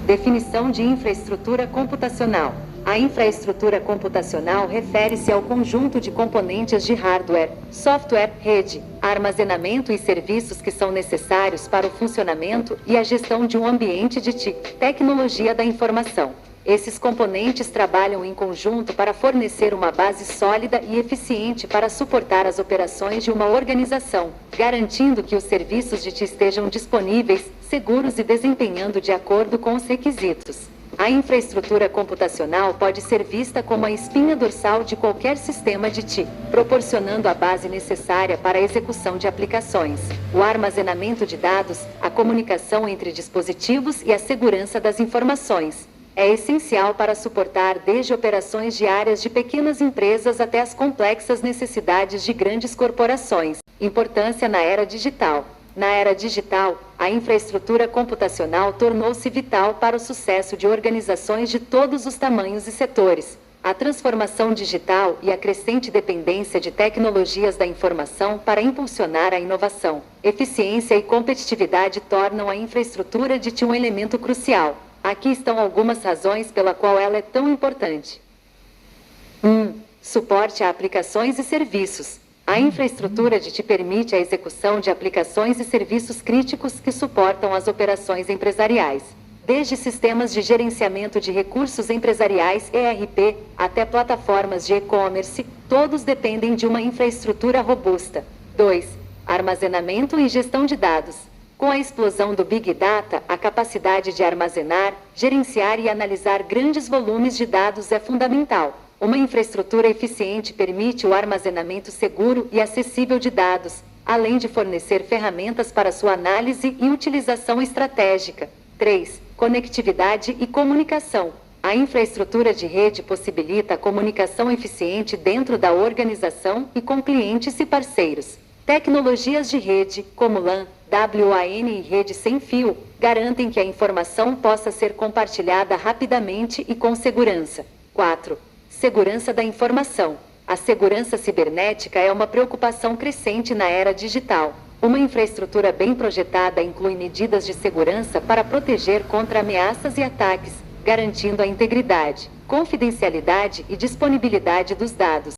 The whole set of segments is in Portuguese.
Definição de infraestrutura computacional. A infraestrutura computacional refere-se ao conjunto de componentes de hardware, software, rede, armazenamento e serviços que são necessários para o funcionamento e a gestão de um ambiente de tecnologia da informação. Esses componentes trabalham em conjunto para fornecer uma base sólida e eficiente para suportar as operações de uma organização, garantindo que os serviços de TI estejam disponíveis, seguros e desempenhando de acordo com os requisitos. A infraestrutura computacional pode ser vista como a espinha dorsal de qualquer sistema de TI, proporcionando a base necessária para a execução de aplicações, o armazenamento de dados, a comunicação entre dispositivos e a segurança das informações. É essencial para suportar desde operações diárias de pequenas empresas até as complexas necessidades de grandes corporações. Importância na era digital. Na era digital, a infraestrutura computacional tornou-se vital para o sucesso de organizações de todos os tamanhos e setores. A transformação digital e a crescente dependência de tecnologias da informação para impulsionar a inovação, eficiência e competitividade tornam a infraestrutura de TI um elemento crucial. Aqui estão algumas razões pela qual ela é tão importante. 1. Suporte a aplicações e serviços. A infraestrutura de TI permite a execução de aplicações e serviços críticos que suportam as operações empresariais. Desde sistemas de gerenciamento de recursos empresariais ERP, até plataformas de e-commerce, todos dependem de uma infraestrutura robusta. 2. Armazenamento e gestão de dados. Com a explosão do Big Data, a capacidade de armazenar, gerenciar e analisar grandes volumes de dados é fundamental. Uma infraestrutura eficiente permite o armazenamento seguro e acessível de dados, além de fornecer ferramentas para sua análise e utilização estratégica. 3. Conectividade e comunicação. A infraestrutura de rede possibilita a comunicação eficiente dentro da organização e com clientes e parceiros. Tecnologias de rede, como LAN, WAN e rede sem fio, garantem que a informação possa ser compartilhada rapidamente e com segurança. 4. Segurança da informação. A segurança cibernética é uma preocupação crescente na era digital. Uma infraestrutura bem projetada inclui medidas de segurança para proteger contra ameaças e ataques, garantindo a integridade, confidencialidade e disponibilidade dos dados.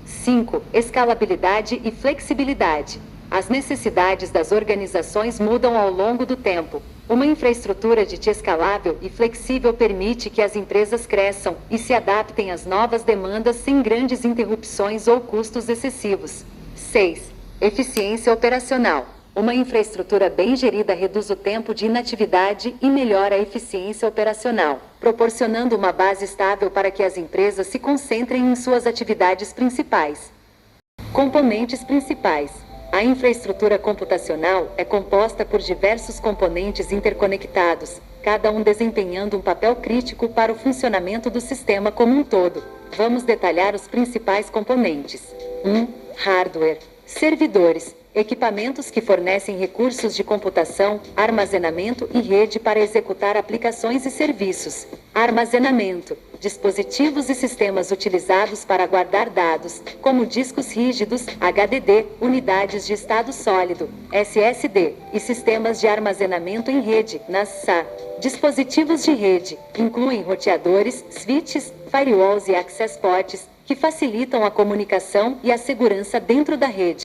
5. Escalabilidade e flexibilidade. As necessidades das organizações mudam ao longo do tempo. Uma infraestrutura de TI escalável e flexível permite que as empresas cresçam e se adaptem às novas demandas sem grandes interrupções ou custos excessivos. 6. Eficiência operacional. Uma infraestrutura bem gerida reduz o tempo de inatividade e melhora a eficiência operacional, proporcionando uma base estável para que as empresas se concentrem em suas atividades principais. Componentes principais. A infraestrutura computacional é composta por diversos componentes interconectados, cada um desempenhando um papel crítico para o funcionamento do sistema como um todo. Vamos detalhar os principais componentes. 1. Hardware. Servidores. Equipamentos que fornecem recursos de computação, armazenamento e rede para executar aplicações e serviços. Armazenamento. Dispositivos e sistemas utilizados para guardar dados, como discos rígidos, HDD, unidades de estado sólido, SSD, e sistemas de armazenamento em rede, NAS/SA. Dispositivos de rede incluem roteadores, switches, firewalls e access points, que facilitam a comunicação e a segurança dentro da rede.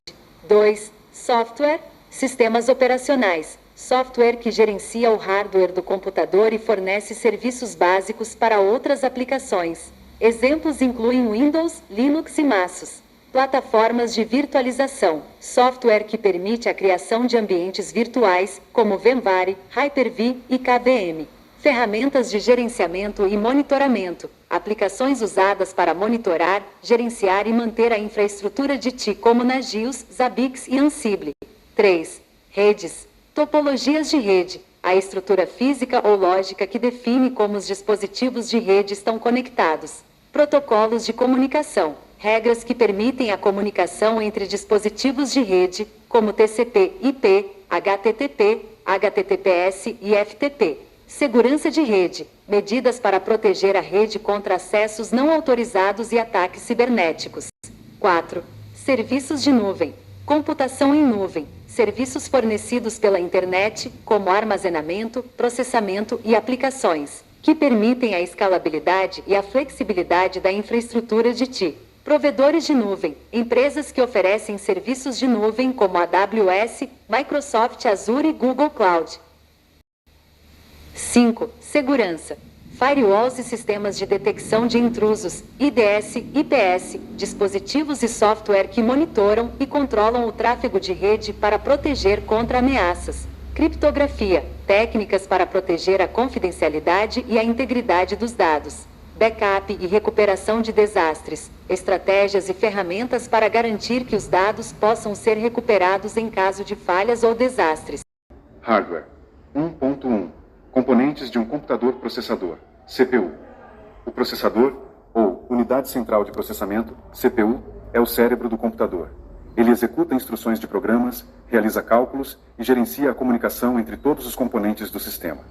2. Software. Sistemas operacionais. Software que gerencia o hardware do computador e fornece serviços básicos para outras aplicações. Exemplos incluem Windows, Linux e MASUS. Plataformas de virtualização. Software que permite a criação de ambientes virtuais, como VMware, Hyper-V e KVM. Ferramentas de gerenciamento e monitoramento. Aplicações usadas para monitorar, gerenciar e manter a infraestrutura de TI, como Nagios, Zabbix e Ansible. 3. Redes. Topologias de rede. A estrutura física ou lógica que define como os dispositivos de rede estão conectados. Protocolos de comunicação. Regras que permitem a comunicação entre dispositivos de rede, como TCP/IP, HTTP, HTTPS e FTP. Segurança de rede. Medidas para proteger a rede contra acessos não autorizados e ataques cibernéticos. 4. Serviços de nuvem. Computação em nuvem. serviços fornecidos pela internet, como armazenamento, processamento e aplicações, que permitem a escalabilidade e a flexibilidade da infraestrutura de TI. Provedores de nuvem, empresas que oferecem serviços de nuvem como a AWS, Microsoft Azure e Google Cloud. 5. Segurança. Firewalls e sistemas de detecção de intrusos, IDS, IPS, dispositivos e software que monitoram e controlam o tráfego de rede para proteger contra ameaças. Criptografia, técnicas para proteger a confidencialidade e a integridade dos dados. Backup e recuperação de desastres, estratégias e ferramentas para garantir que os dados possam ser recuperados em caso de falhas ou desastres. Hardware 1.1. Componentes de um computador processador, CPU. O processador, ou Unidade Central de Processamento, CPU, é o cérebro do computador. Ele executa instruções de programas, realiza cálculos e gerencia a comunicação entre todos os componentes do sistema.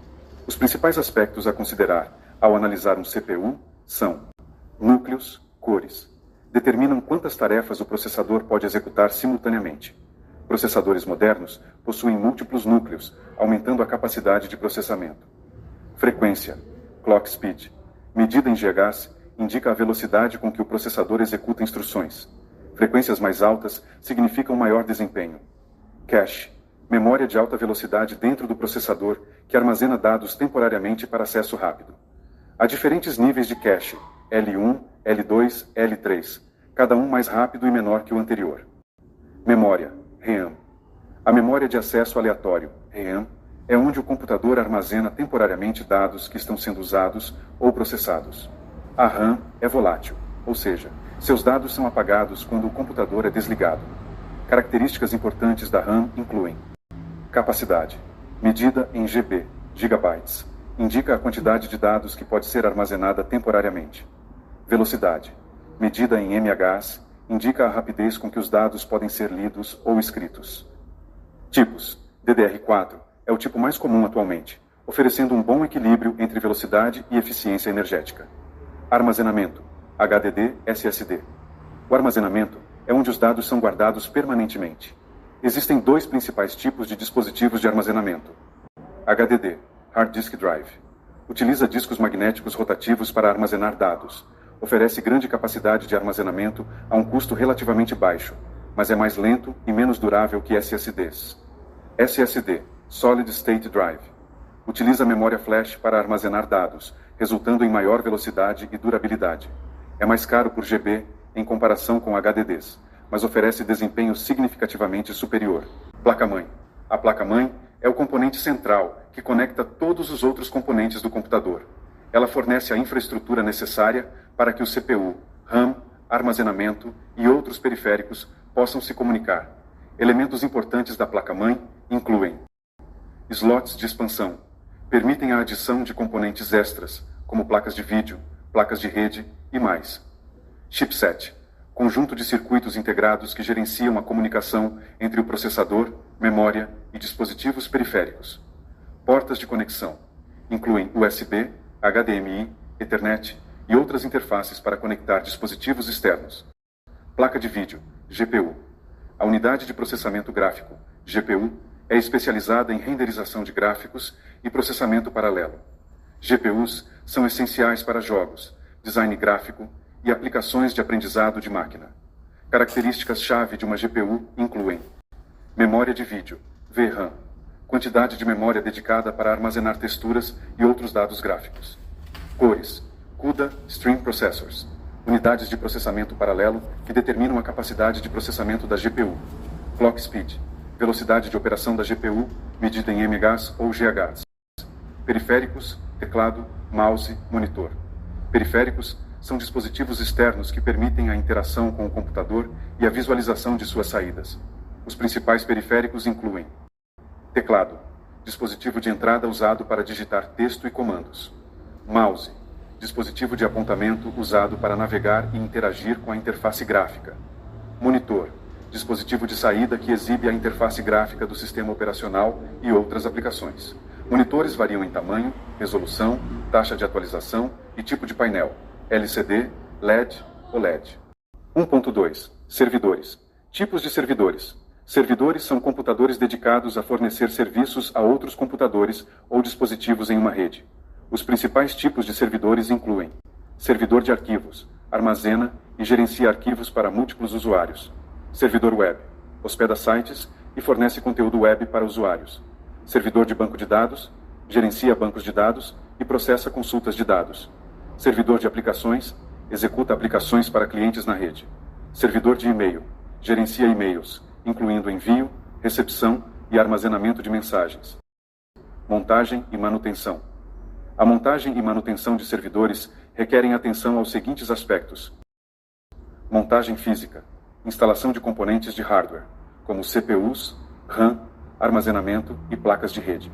Os principais aspectos a considerar ao analisar um CPU são núcleos, cores. Determinam quantas tarefas o processador pode executar simultaneamente. Processadores modernos possuem múltiplos núcleos, aumentando a capacidade de processamento. Frequência, clock speed, medida em GHz, indica a velocidade com que o processador executa instruções. Frequências mais altas significam maior desempenho. Cache, memória de alta velocidade dentro do processador que armazena dados temporariamente para acesso rápido. Há diferentes níveis de cache, L1, L2, L3, cada um mais rápido e menor que o anterior. Memória, RAM. A memória de acesso aleatório, RAM, é onde o computador armazena temporariamente dados que estão sendo usados ou processados. A RAM é volátil, ou seja, seus dados são apagados quando o computador é desligado. Características importantes da RAM incluem: capacidade, medida em GB, gigabytes, indica a quantidade de dados que pode ser armazenada temporariamente. Velocidade, medida em MHz, indica a rapidez com que os dados podem ser lidos ou escritos. Tipos: DDR4 é o tipo mais comum atualmente, oferecendo um bom equilíbrio entre velocidade e eficiência energética. Armazenamento: HDD, SSD. O armazenamento é onde os dados são guardados permanentemente. Existem dois principais tipos de dispositivos de armazenamento. HDD, Hard Disk Drive. Utiliza discos magnéticos rotativos para armazenar dados. Oferece grande capacidade de armazenamento a um custo relativamente baixo, mas é mais lento e menos durável que SSDs. SSD, Solid State Drive. Utiliza memória flash para armazenar dados, resultando em maior velocidade e durabilidade. É mais caro por GB em comparação com HDDs, mas oferece desempenho significativamente superior. Placa-mãe. A placa-mãe é o componente central que conecta todos os outros componentes do computador. Ela fornece a infraestrutura necessária para que o CPU, RAM, armazenamento e outros periféricos possam se comunicar. Elementos importantes da placa-mãe incluem: slots de expansão. Permitem a adição de componentes extras, como placas de vídeo, placas de rede e mais. Chipset. Conjunto de circuitos integrados que gerenciam a comunicação entre o processador, memória e dispositivos periféricos. Portas de conexão. Incluem USB, HDMI, Ethernet e outras interfaces para conectar dispositivos externos. Placa de vídeo, GPU. A unidade de processamento gráfico, GPU, é especializada em renderização de gráficos e processamento paralelo. GPUs são essenciais para jogos, design gráfico e aplicações de aprendizado de máquina. Características-chave de uma GPU incluem: memória de vídeo, VRAM, quantidade de memória dedicada para armazenar texturas e outros dados gráficos. Cores, CUDA Stream Processors, unidades de processamento paralelo que determinam a capacidade de processamento da GPU. Clock Speed, velocidade de operação da GPU, medida em MHz ou GHz. Periféricos, teclado, mouse, monitor. Periféricos são dispositivos externos que permitem a interação com o computador e a visualização de suas saídas. Os principais periféricos incluem: teclado, dispositivo de entrada usado para digitar texto e comandos. Mouse, dispositivo de apontamento usado para navegar e interagir com a interface gráfica. Monitor, dispositivo de saída que exibe a interface gráfica do sistema operacional e outras aplicações. Monitores variam em tamanho, resolução, taxa de atualização e tipo de painel, LCD, LED ou LED. 1.2. Servidores. Tipos de servidores. Servidores são computadores dedicados a fornecer serviços a outros computadores ou dispositivos em uma rede. Os principais tipos de servidores incluem: servidor de arquivos, armazena e gerencia arquivos para múltiplos usuários. Servidor web, hospeda sites e fornece conteúdo web para usuários. Servidor de banco de dados, gerencia bancos de dados e processa consultas de dados. Servidor de aplicações, executa aplicações para clientes na rede. Servidor de e-mail, gerencia e-mails, incluindo envio, recepção e armazenamento de mensagens. Montagem e manutenção. A montagem e manutenção de servidores requerem atenção aos seguintes aspectos: montagem física, instalação de componentes de hardware, como CPUs, RAM, armazenamento e placas de rede.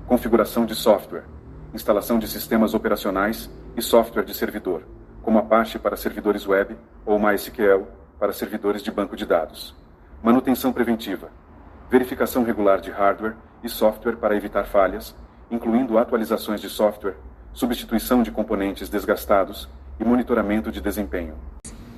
Configuração de software, instalação de sistemas operacionais e software de servidor, como Apache para servidores web ou MySQL para servidores de banco de dados. Manutenção preventiva, verificação regular de hardware e software para evitar falhas, incluindo atualizações de software, substituição de componentes desgastados e monitoramento de desempenho.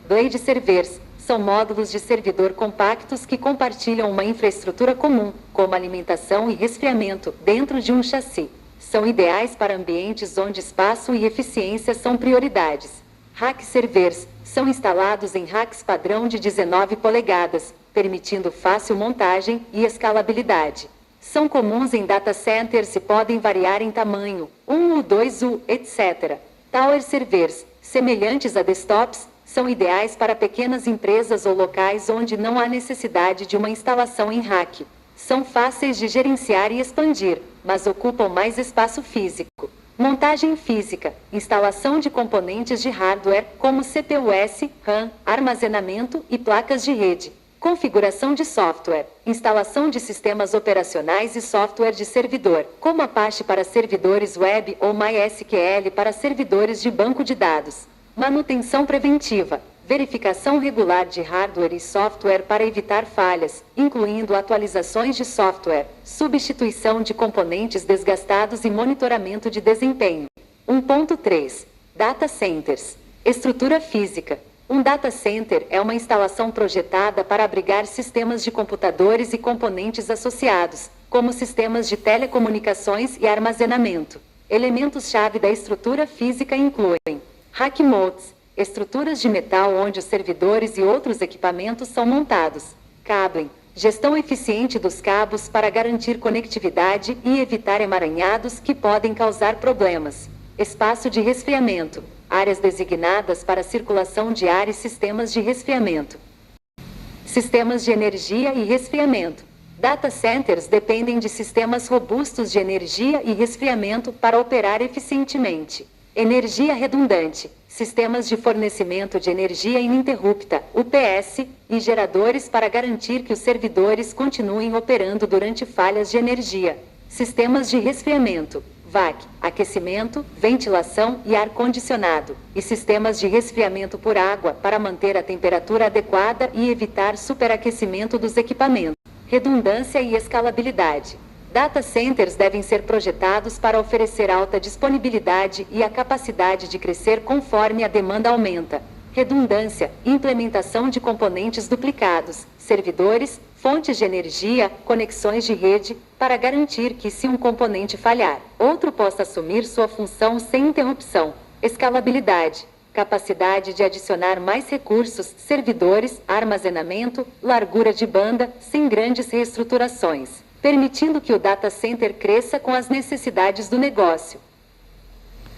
Blade servers são módulos de servidor compactos que compartilham uma infraestrutura comum, como alimentação e resfriamento, dentro de um chassi. São ideais para ambientes onde espaço e eficiência são prioridades. Rack servers são instalados em racks padrão de 19 polegadas, permitindo fácil montagem e escalabilidade. São comuns em data centers e podem variar em tamanho, 1U, 2U, etc. Tower servers, semelhantes a desktops, são ideais para pequenas empresas ou locais onde não há necessidade de uma instalação em rack. São fáceis de gerenciar e expandir, mas ocupam mais espaço físico. Montagem física, instalação de componentes de hardware, como CPUs, RAM, armazenamento e placas de rede. Configuração de software, instalação de sistemas operacionais e software de servidor, como Apache para servidores web ou MySQL para servidores de banco de dados. Manutenção preventiva, verificação regular de hardware e software para evitar falhas, incluindo atualizações de software, substituição de componentes desgastados e monitoramento de desempenho. 1.3. Data Centers. Estrutura física. Um data center é uma instalação projetada para abrigar sistemas de computadores e componentes associados, como sistemas de telecomunicações e armazenamento. Elementos-chave da estrutura física incluem rack mounts, estruturas de metal onde os servidores e outros equipamentos são montados. Cabling, gestão eficiente dos cabos para garantir conectividade e evitar emaranhados que podem causar problemas. Espaço de resfriamento, áreas designadas para circulação de ar e sistemas de resfriamento. Sistemas de energia e resfriamento. Data centers dependem de sistemas robustos de energia e resfriamento para operar eficientemente. Energia redundante, sistemas de fornecimento de energia ininterrupta, UPS, e geradores para garantir que os servidores continuem operando durante falhas de energia. Sistemas de resfriamento, VAC, aquecimento, ventilação e ar-condicionado, e sistemas de resfriamento por água para manter a temperatura adequada e evitar superaquecimento dos equipamentos. Redundância e escalabilidade. Data centers devem ser projetados para oferecer alta disponibilidade e a capacidade de crescer conforme a demanda aumenta. Redundância, implementação de componentes duplicados, servidores, fontes de energia, conexões de rede, para garantir que, se um componente falhar, outro possa assumir sua função sem interrupção. Escalabilidade, capacidade de adicionar mais recursos, servidores, armazenamento, largura de banda, sem grandes reestruturações, permitindo que o data center cresça com as necessidades do negócio.